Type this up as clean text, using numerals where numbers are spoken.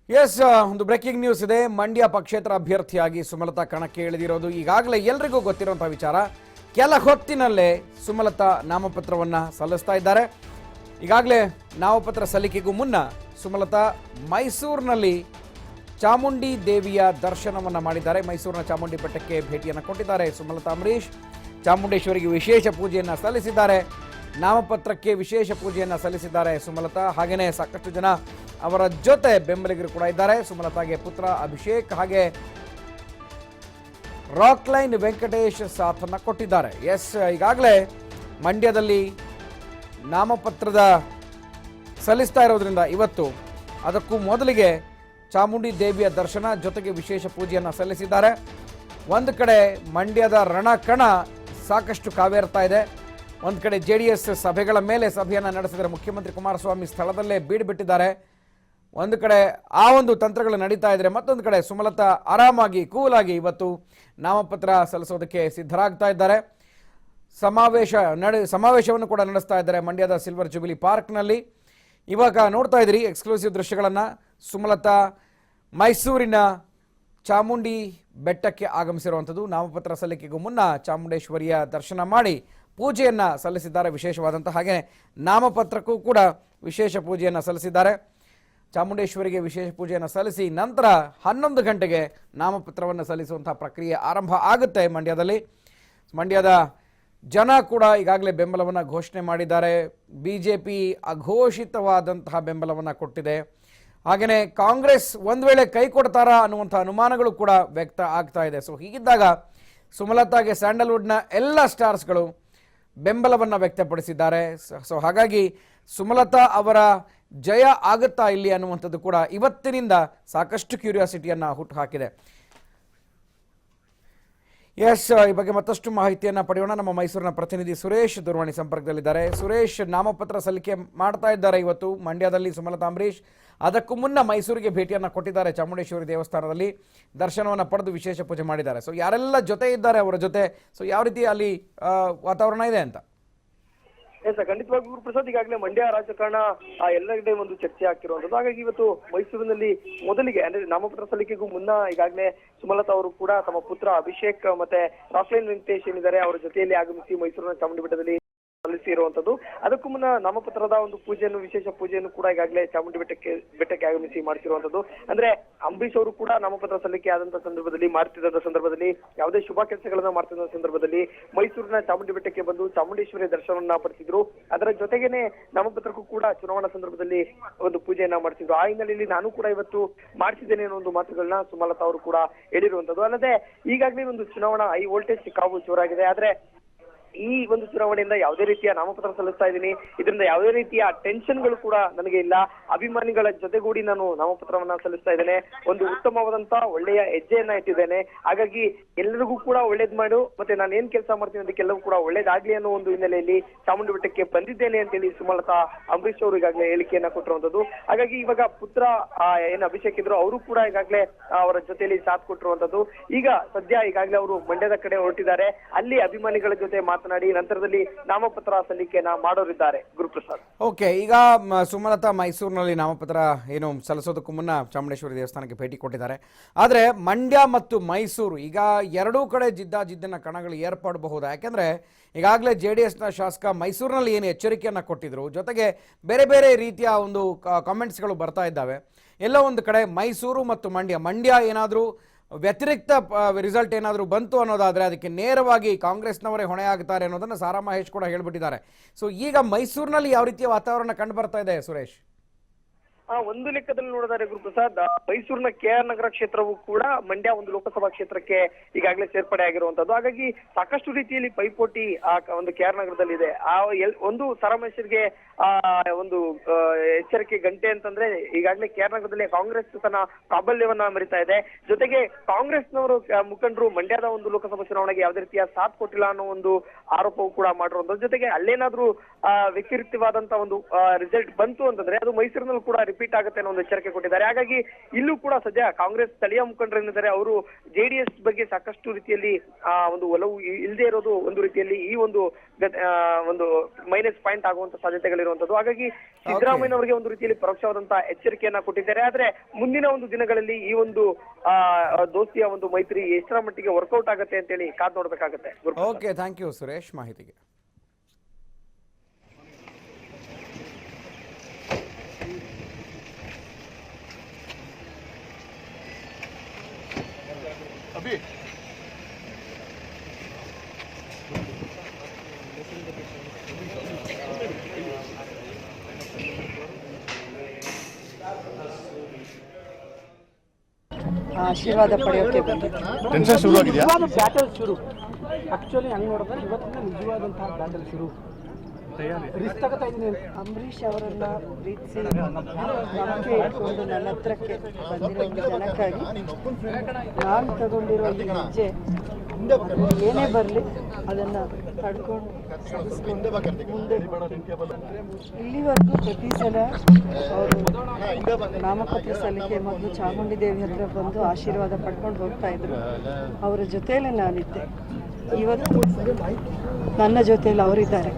S ಒಂದು breaking news ಇದೆ. ಮಂಡ್ಯ ಪಕ್ಷೇತರ ಅಭ್ಯರ್ಥಿಯಾಗಿ ಸುಮಲತಾ ಕಣಕ್ಕೆ ಇಳಿದಿರೋದು ಈಗಾಗಲೇ ಎಲ್ರಿಗೂ ಗೊತ್ತಿರುವಂತಹ ವಿಚಾರ. ಕೆಲ ಹೊತ್ತಿನಲ್ಲೇ ಸುಮಲತಾ ನಾಮಪತ್ರವನ್ನು ಸಲ್ಲಿಸ್ತಾ ಇದ್ದಾರೆ. ಈಗಾಗಲೇ ನಾಮಪತ್ರ ಸಲ್ಲಿಕೆಗೂ ಮುನ್ನ ಸುಮಲತಾ ಮೈಸೂರಿನಲ್ಲಿ ಚಾಮುಂಡಿ ದೇವಿಯ ದರ್ಶನವನ್ನು ಮಾಡಿದ್ದಾರೆ. ಮೈಸೂರಿನ ಚಾಮುಂಡಿ ಬೆಟ್ಟಕ್ಕೆ ಭೇಟಿಯನ್ನು ಕೊಟ್ಟಿದ್ದಾರೆ ಸುಮಲತಾ ಅಂಬರೀಶ್. ಚಾಮುಂಡೇಶ್ವರಿಗೆ ವಿಶೇಷ ಪೂಜೆಯನ್ನು ಸಲ್ಲಿಸಿದ್ದಾರೆ. ನಾಮಪತ್ರಕ್ಕೆ ವಿಶೇಷ ಪೂಜೆಯನ್ನು ಸಲ್ಲಿಸಿದ್ದಾರೆ ಸುಮಲತಾ. ಹಾಗೆಯೇ ಸಾಕಷ್ಟು ಜನ ಅವರ ಜೊತೆ ಬೆಂಬಲಿಗರು ಕೂಡ ಇದ್ದಾರೆ. ಸುಮಲತಾಗೆ ಪುತ್ರ ಅಭಿಷೇಕ್ ಹಾಗೆ ರಾಕ್ಲೈನ್ ವೆಂಕಟೇಶ್ ಸಾಥನ್ನು ಕೊಟ್ಟಿದ್ದಾರೆ. ಎಸ್, ಈಗಾಗಲೇ ಮಂಡ್ಯದಲ್ಲಿ ನಾಮಪತ್ರದ ಸಲ್ಲಿಸ್ತಾ ಇರೋದ್ರಿಂದ ಇವತ್ತು ಅದಕ್ಕೂ ಮೊದಲಿಗೆ ಚಾಮುಂಡಿ ದೇವಿಯ ದರ್ಶನ ಜೊತೆಗೆ ವಿಶೇಷ ಪೂಜೆಯನ್ನು ಸಲ್ಲಿಸಿದ್ದಾರೆ. ಒಂದು ಕಡೆ ಮಂಡ್ಯದ ರಣಕಣ ಸಾಕಷ್ಟು ಕಾವೇರ್ತಾ ಇದೆ. ಒಂದು ಕಡೆ JDS ಸಭೆಗಳ ಮೇಲೆ ಸಭೆಯನ್ನು ನಡೆಸಿದರೆ ಮುಖ್ಯಮಂತ್ರಿ ಕುಮಾರಸ್ವಾಮಿ ಸ್ಥಳದಲ್ಲೇ ಬೀಡುಬಿಟ್ಟಿದ್ದಾರೆ. ಒಂದು ಕಡೆ ಆ ಒಂದು ತಂತ್ರಗಳು ನಡೀತಾ ಇದ್ರೆ, ಮತ್ತೊಂದು ಕಡೆ ಸುಮಲತಾ ಆರಾಮಾಗಿ ಕೂಲಾಗಿ ಇವತ್ತು ನಾಮಪತ್ರ ಸಲ್ಲಿಸೋದಕ್ಕೆ ಸಿದ್ಧರಾಗ್ತಾ ಇದ್ದಾರೆ. ಸಮಾವೇಶವನ್ನು ಕೂಡ ನಡೆಸ್ತಾ ಇದ್ದಾರೆ ಮಂಡ್ಯದ ಸಿಲ್ವರ್ ಜುಬಿಲಿ ಪಾರ್ಕ್ನಲ್ಲಿ. ಇವಾಗ ನೋಡ್ತಾ ಇದ್ದೀರಿ ಎಕ್ಸ್ಕ್ಲೂಸಿವ್ ದೃಶ್ಯಗಳನ್ನು. ಸುಮಲತಾ ಮೈಸೂರಿನ ಚಾಮುಂಡಿ ಬೆಟ್ಟಕ್ಕೆ ಆಗಮಿಸಿರುವಂಥದ್ದು. ನಾಮಪತ್ರ ಸಲ್ಲಿಕೆಗೂ ಮುನ್ನ ಚಾಮುಂಡೇಶ್ವರಿಯ ದರ್ಶನ ಮಾಡಿ ಪೂಜೆಯನ್ನು ಸಲ್ಲಿಸಿದ್ದಾರೆ ವಿಶೇಷವಾದಂಥ. ಹಾಗೆ ನಾಮಪತ್ರಕ್ಕೂ ಕೂಡ ವಿಶೇಷ ಪೂಜೆಯನ್ನು ಸಲ್ಲಿಸಿದ್ದಾರೆ. ಚಾಮುಂಡೇಶ್ವರಿಗೆ ವಿಶೇಷ ಪೂಜೆಯನ್ನು ಸಲ್ಲಿಸಿ ನಂತರ 11 ಗಂಟೆಗೆ ನಾಮಪತ್ರವನ್ನು ಸಲ್ಲಿಸುವಂಥ ಪ್ರಕ್ರಿಯೆ ಆರಂಭ ಆಗುತ್ತೆ ಮಂಡ್ಯದಲ್ಲಿ. ಮಂಡ್ಯದ ಜನ ಕೂಡ ಈಗಾಗಲೇ ಬೆಂಬಲವನ್ನು ಘೋಷಣೆ ಮಾಡಿದ್ದಾರೆ. BJP ಅಘೋಷಿತವಾದಂತಹ ಬೆಂಬಲವನ್ನು ಕೊಟ್ಟಿದೆ. ಹಾಗೆಯೇ ಕಾಂಗ್ರೆಸ್ ಒಂದು ವೇಳೆ ಕೈ ಕೊಡ್ತಾರಾ ಅನ್ನುವಂಥ ಅನುಮಾನಗಳು ಕೂಡ ವ್ಯಕ್ತ ಆಗ್ತಾ ಇದೆ. ಸೊ ಹೀಗಿದ್ದಾಗ ಸುಮಲತಾಗೆ ಸ್ಯಾಂಡಲ್ವುಡ್ನ ಎಲ್ಲ ಸ್ಟಾರ್ಸ್ಗಳು ಬೆಂಬಲವನ್ನು ವ್ಯಕ್ತಪಡಿಸಿದ್ದಾರೆ. ಸೊ ಹಾಗಾಗಿ ಸುಮಲತಾ ಅವರ ಜಯ ಆಗುತ್ತಾ ಇಲ್ಲಿ ಅನ್ನುವಂಥದ್ದು ಕೂಡ ಇವತ್ತಿನಿಂದ ಸಾಕಷ್ಟು ಕ್ಯೂರಿಯಾಸಿಟಿಯನ್ನು ಹುಟ್ಟುಹಾಕಿದೆ. ಎಸ್, ಈ ಬಗ್ಗೆ ಮತ್ತಷ್ಟು ಮಾಹಿತಿಯನ್ನು ಪಡೆಯೋಣ. ನಮ್ಮ ಮೈಸೂರಿನ ಪ್ರತಿನಿಧಿ ಸುರೇಶ್ ದೂರವಾಣಿ ಸಂಪರ್ಕದಲ್ಲಿದ್ದಾರೆ. ಸುರೇಶ್, ನಾಮಪತ್ರ ಸಲ್ಲಿಕೆ ಮಾಡ್ತಾ ಇದ್ದಾರೆ ಇವತ್ತು ಮಂಡ್ಯದಲ್ಲಿ ಸುಮಲತಾ ಅಂಬರೀಶ್. ಅದಕ್ಕೂ ಮುನ್ನ ಮೈಸೂರಿಗೆ ಭೇಟಿಯನ್ನು ಕೊಟ್ಟಿದ್ದಾರೆ. ಚಾಮುಂಡೇಶ್ವರಿ ದೇವಸ್ಥಾನದಲ್ಲಿ ದರ್ಶನವನ್ನು ಪಡೆದು ವಿಶೇಷ ಪೂಜೆ ಮಾಡಿದ್ದಾರೆ. ಸೊ ಯಾರೆಲ್ಲ ಜೊತೆ ಇದ್ದಾರೆ ಅವರ ಜೊತೆ, ಸೊ ಯಾವ ರೀತಿ ಅಲ್ಲಿ ವಾತಾವರಣ ಇದೆ ಅಂತ? ಖಂಡಿತವಾಗಿ ಗುರುಪ್ರಸಾದ್, ಈಗಾಗಲೇ ಮಂಡ್ಯ ರಾಜಕಾರಣ ಎಲ್ಲ ಕಡೆ ಒಂದು ಚರ್ಚೆ ಆಗ್ತಿರುವಂತದ್ದು. ಹಾಗಾಗಿ ಇವತ್ತು ಮೈಸೂರಿನಲ್ಲಿ ಮೊದಲಿಗೆ ಅಂದ್ರೆ ನಾಮಪತ್ರ ಸಲ್ಲಿಕೆಗೂ ಮುನ್ನ ಈಗಾಗಲೇ ಸುಮಲತಾ ಅವರು ಕೂಡ ತಮ್ಮ ಪುತ್ರ ಅಭಿಷೇಕ್ ಮತ್ತೆ ರಾಕ್ಲೈನ್ ವೆಂಕಟೇಶ್ ಏನಿದ್ದಾರೆ ಅವರ ಜೊತೆಯಲ್ಲಿ ಆಗಮಿಸಿ ಮೈಸೂರಿನ ಚಾಮುಂಡಿ ಬೆಟ್ಟದಲ್ಲಿ ಸಲ್ಲಿಸಿ ಇರುವಂತದ್ದು. ಅದಕ್ಕೂ ಮುನ್ನ ನಾಮಪತ್ರದ ಒಂದು ಪೂಜೆಯನ್ನು ವಿಶೇಷ ಪೂಜೆಯನ್ನು ಕೂಡ ಈಗಾಗಲೇ ಚಾಮುಂಡಿ ಬೆಟ್ಟಕ್ಕೆ ಆಗಮಿಸಿ ಮಾಡ್ತಿರುವಂತದ್ದು. ಅಂದ್ರೆ ಅಂಬರೀಶ್ ಅವರು ಕೂಡ ನಾಮಪತ್ರ ಸಲ್ಲಿಕೆ ಆದಂತಹ ಸಂದರ್ಭದಲ್ಲಿ ಮಾಡ್ತಿದ್ದ ಸಂದರ್ಭದಲ್ಲಿ ಯಾವುದೇ ಶುಭ ಕೆಲಸಗಳನ್ನ ಮಾಡ್ತಿದ್ದ ಸಂದರ್ಭದಲ್ಲಿ ಮೈಸೂರಿನ ಚಾಮುಂಡಿ ಬೆಟ್ಟಕ್ಕೆ ಬಂದು ಚಾಮುಂಡೇಶ್ವರಿ ದರ್ಶನವನ್ನ ಪಡಿಸಿದ್ರು. ಅದರ ಜೊತೆಗೇನೆ ನಾಮಪತ್ರಕ್ಕೂ ಕೂಡ ಚುನಾವಣಾ ಸಂದರ್ಭದಲ್ಲಿ ಒಂದು ಪೂಜೆಯನ್ನ ಮಾಡ್ತಿದ್ರು. ಆ ಹಿನ್ನೆಲೆಯಲ್ಲಿ ನಾನು ಕೂಡ ಇವತ್ತು ಮಾಡಿಸಿದ್ದೇನೆ ಅನ್ನೋ ಒಂದು ಮಾತುಗಳನ್ನ ಸುಮಲತಾ ಅವರು ಕೂಡ ಹೇಳಿರುವಂತದ್ದು. ಅಲ್ಲದೆ ಈಗಾಗಲೇ ಒಂದು ಚುನಾವಣಾ ಹೈ ವೋಲ್ಟೇಜ್ ಕಾವು ಜೋರಾಗಿದೆ. ಆದ್ರೆ ಈ ಒಂದು ಚುನಾವಣೆಯಿಂದ ಯಾವುದೇ ರೀತಿಯ ನಾಮಪತ್ರ ಸಲ್ಲಿಸ್ತಾ ಇದ್ದೀನಿ, ಇದರಿಂದ ಯಾವುದೇ ರೀತಿಯ ಟೆನ್ಷನ್ಗಳು ಕೂಡ ನನಗೆ ಇಲ್ಲ. ಅಭಿಮಾನಿಗಳ ಜೊತೆಗೂಡಿ ನಾನು ನಾಮಪತ್ರವನ್ನ ಸಲ್ಲಿಸ್ತಾ ಇದ್ದೇನೆ. ಒಂದು ಉತ್ತಮವಾದಂತ ಒಳ್ಳೆಯ ಹೆಜ್ಜೆಯನ್ನ ಇಟ್ಟಿದ್ದೇನೆ. ಹಾಗಾಗಿ ಎಲ್ಲರಿಗೂ ಕೂಡ ಒಳ್ಳೇದ್ ಮಾಡು, ಮತ್ತೆ ನಾನು ಏನ್ ಕೆಲಸ ಮಾಡ್ತೀನಿ ಅದಕ್ಕೆಲ್ಲವೂ ಕೂಡ ಒಳ್ಳೇದಾಗ್ಲಿ ಅನ್ನೋ ಒಂದು ಹಿನ್ನೆಲೆಯಲ್ಲಿ ಚಾಮುಂಡಿ ಬೆಟ್ಟಕ್ಕೆ ಬಂದಿದ್ದೇನೆ ಅಂತೇಳಿ ಸುಮಲತಾ ಅಂಬರೀಶ್ ಅವರು ಈಗಾಗಲೇ ಹೇಳಿಕೆಯನ್ನ ಕೊಟ್ಟಿರುವಂತದ್ದು. ಹಾಗಾಗಿ ಇವಾಗ ಪುತ್ರ ಏನ್ ಅಭಿಷೇಕ್ ಇದ್ರು ಅವರು ಕೂಡ ಈಗಾಗಲೇ ಅವರ ಜೊತೆಯಲ್ಲಿ ಸಾಥ್ ಕೊಟ್ಟಿರುವಂತದ್ದು. ಈಗ ಸದ್ಯ ಈಗಾಗಲೇ ಅವರು ಮಂಡ್ಯದ ಕಡೆ ಹೊರಟಿದ್ದಾರೆ. ಅಲ್ಲಿ ಅಭಿಮಾನಿಗಳ ಜೊತೆ ಮಾತನಾಡಿ ನಂತರದಲ್ಲಿ ನಾಮಪತ್ರ ಸಲ್ಲಿಕೆಯನ್ನ ಮಾಡೋರಿದ್ದಾರೆ. ಗುರುಪ್ರಸಾದ್, ಓಕೆ, ಈಗ ಸುಮಲತಾ ಮೈಸೂರಿನಲ್ಲಿ ನಾಮಪತ್ರ ಏನು ಸಲ್ಲಿಸೋದಕ್ಕೂ ಮುನ್ನ ಚಾಮುಂಡೇಶ್ವರಿ ದೇವಸ್ಥಾನಕ್ಕೆ ಭೇಟಿ ಕೊಟ್ಟಿದ್ದಾರೆ. ಆದರೆ ಮಂಡ್ಯ ಮತ್ತು ಮೈಸೂರು ಈಗ ಎರಡೂ ಕಡೆ ಜಿದ್ದಾಜಿದ್ದಿನ ಕಣಗಳು ಏರ್ಪಡಬಹುದಾ? ಯಾಕೆಂದರೆ ಈಗಾಗಲೇ JDSನ ಶಾಸಕ ಮೈಸೂರಿನಲ್ಲಿ ಏನು ಎಚ್ಚರಿಕೆಯನ್ನು ಕೊಟ್ಟಿದ್ರು, ಜೊತೆಗೆ ಬೇರೆ ಬೇರೆ ರೀತಿಯ ಒಂದು ಕಾಮೆಂಟ್ಸ್ಗಳು ಬರ್ತಾ ಇದ್ದಾವೆ. ಎಲ್ಲೋ ಒಂದು ಕಡೆ ಮೈಸೂರು ಮತ್ತು ಮಂಡ್ಯ ಏನಾದರೂ ವ್ಯತಿರಿಕ್ತ ರಿಸಲ್ಟ್ ಏನಾದರೂ ಬಂತು ಅನ್ನೋದಾದರೆ ಅದಕ್ಕೆ ನೇರವಾಗಿ ಕಾಂಗ್ರೆಸ್ನವರೇ ಹೊಣೆ ಆಗ್ತಾರೆ ಅನ್ನೋದನ್ನು ಸಾರಾ ಮಹೇಶ್ ಕೂಡ ಹೇಳ್ಬಿಟ್ಟಿದ್ದಾರೆ. ಸೊ ಈಗ ಮೈಸೂರಿನಲ್ಲಿ ಯಾವ ರೀತಿಯ ವಾತಾವರಣ ಕಂಡು ಬರ್ತಾ ಇದೆ ಸುರೇಶ್? ಒಂದು ಲೆಕ್ಕದಲ್ಲಿ ನೋಡಿದರೆ ಗುರುಪ್ರಸಾದ್, ಮೈಸೂರಿನ KR ನಗರ ಕ್ಷೇತ್ರವು ಕೂಡ ಮಂಡ್ಯ ಒಂದು ಲೋಕಸಭಾ ಕ್ಷೇತ್ರಕ್ಕೆ ಈಗಾಗಲೇ ಸೇರ್ಪಡೆ ಆಗಿರುವಂತದ್ದು. ಹಾಗಾಗಿ ಸಾಕಷ್ಟು ರೀತಿಯಲ್ಲಿ ಪೈಪೋಟಿ ಆ ಒಂದು KR ನಗರದಲ್ಲಿ ಇದೆ. ಒಂದು ಸರಮೇಶ್ವರ್ಗೆ ಒಂದು ಎಚ್ಚರಿಕೆ ಗಂಟೆ ಅಂತಂದ್ರೆ ಈಗಾಗಲೇ KR ನಗರದಲ್ಲಿ ಕಾಂಗ್ರೆಸ್ ತನ್ನ ಪ್ರಾಬಲ್ಯವನ್ನ ಮೆರಿತಾ ಇದೆ. ಜೊತೆಗೆ ಕಾಂಗ್ರೆಸ್ನವರು ಮುಖಂಡರು ಮಂಡ್ಯದ ಒಂದು ಲೋಕಸಭಾ ಚುನಾವಣೆಗೆ ಯಾವುದೇ ರೀತಿಯ ಸಾಥ್ ಕೊಟ್ಟಿಲ್ಲ ಅನ್ನೋ ಒಂದು ಆರೋಪವು ಕೂಡ ಮಾಡಿರುವಂತದ್ದು. ಜೊತೆಗೆ ಅಲ್ಲೇನಾದ್ರೂ ವ್ಯತಿರಿಕ್ತವಾದಂತಹ ಒಂದು ರಿಸಲ್ಟ್ ಬಂತು ಅಂತಂದ್ರೆ ಅದು ಮೈಸೂರಿನಲ್ಲಿ ಕೂಡ ರಿಪೀಟ್ ಆಗುತ್ತೆ ಅನ್ನೋ ಒಂದು ಎಚ್ಚರಿಕೆ ಕೊಟ್ಟಿದ್ದಾರೆ. ಹಾಗಾಗಿ ಇಲ್ಲೂ ಕೂಡ ಸದ್ಯ ಕಾಂಗ್ರೆಸ್ ಸ್ಥಳೀಯ ಮುಖಂಡರೇನಿದ್ದಾರೆ ಅವರು ಜೆಡಿಎಸ್ ಬಗ್ಗೆ ಸಾಕಷ್ಟು ರೀತಿಯಲ್ಲಿ ಒಂದು ಒಲವು ಇಲ್ಲದೆ ಇರೋದು ಒಂದು ರೀತಿಯಲ್ಲಿ ಈ ಒಂದು ಮೈನಸ್ ಪಾಯಿಂಟ್ ಆಗುವಂತ ಸಾಧ್ಯತೆಗಳಿರುವಂತದ್ದು. ಹಾಗಾಗಿ ಸಿದ್ದರಾಮಯ್ಯನವರಿಗೆ ಒಂದು ರೀತಿಯಲ್ಲಿ ಪರೋಕ್ಷವಾದಂತಹ ಎಚ್ಚರಿಕೆಯನ್ನ ಕೊಟ್ಟಿದ್ದಾರೆ. ಆದ್ರೆ ಮುಂದಿನ ಒಂದು ದಿನಗಳಲ್ಲಿ ಈ ಒಂದು ದೋಸ್ತಿಯ ಒಂದು ಮೈತ್ರಿ ಎಷ್ಟರ ಮಟ್ಟಿಗೆ ವರ್ಕೌಟ್ ಆಗುತ್ತೆ ಅಂತೇಳಿ ಕಾದ್ ನೋಡ್ಬೇಕಾಗತ್ತೆ. ಓಕೆ, ಥ್ಯಾಂಕ್ ಯು ಸುರೇಶ್ ಮಾಹಿತಿಗೆ. ಆಶೀರ್ವಾದ ಪಡೆಯೋಕೆ ಟೆನ್ಷನ್ ಶುರು ಆಗಿದೆಯಾ? ಬ್ಯಾಟಲ್ ಶುರು ಆಕ್ಚುಲಿ ಹಂಗೆ ನೋಡಿದ್ರೆ ಇವತ್ತಿನ ನಿಜವಾದಂತಹ ಬ್ಯಾಟಲ್ ಶುರು ರಿಸ್ಕ್ ತಗೋತಾ ಇದ್ದೀನಿ. ಅಂಬರೀಷ್ ಅವರನ್ನ ಪ್ರೀತಿಸಿ ನಂಬಿಕೆ ಇಟ್ಕೊಂಡು ನನ್ನ ಹತ್ರಕ್ಕೆ ಬಂದಿರೋ ಜನಕ್ಕಾಗಿ ನಾನು ತಗೊಂಡಿರೋ ಈ ಹೆಜ್ಜೆ ಏನೇ ಬರಲಿ ಅದನ್ನು ತಡ್ಕೊಂಡು ಸಹಿಸ್ಕೊಂಡು ಮುಂದೆ ಇಲ್ಲಿವರೆಗೂ ಪ್ರತಿ ಸಲ ಅವರು ನಾಮಪತ್ರ ಸಲ್ಲಿಕೆ ಮೊದಲು ಚಾಮುಂಡಿ ದೇವಿ ಹತ್ರ ಬಂದು ಆಶೀರ್ವಾದ ಪಡ್ಕೊಂಡು ಹೋಗ್ತಾ ಇದ್ರು. ಅವರ ಜೊತೆಯಲ್ಲೇ ನಾನಿದ್ದೆ. ಇವತ್ತು ನನ್ನ ಜೊತೆಯಲ್ಲಿ ಅವರಿದ್ದಾರೆ.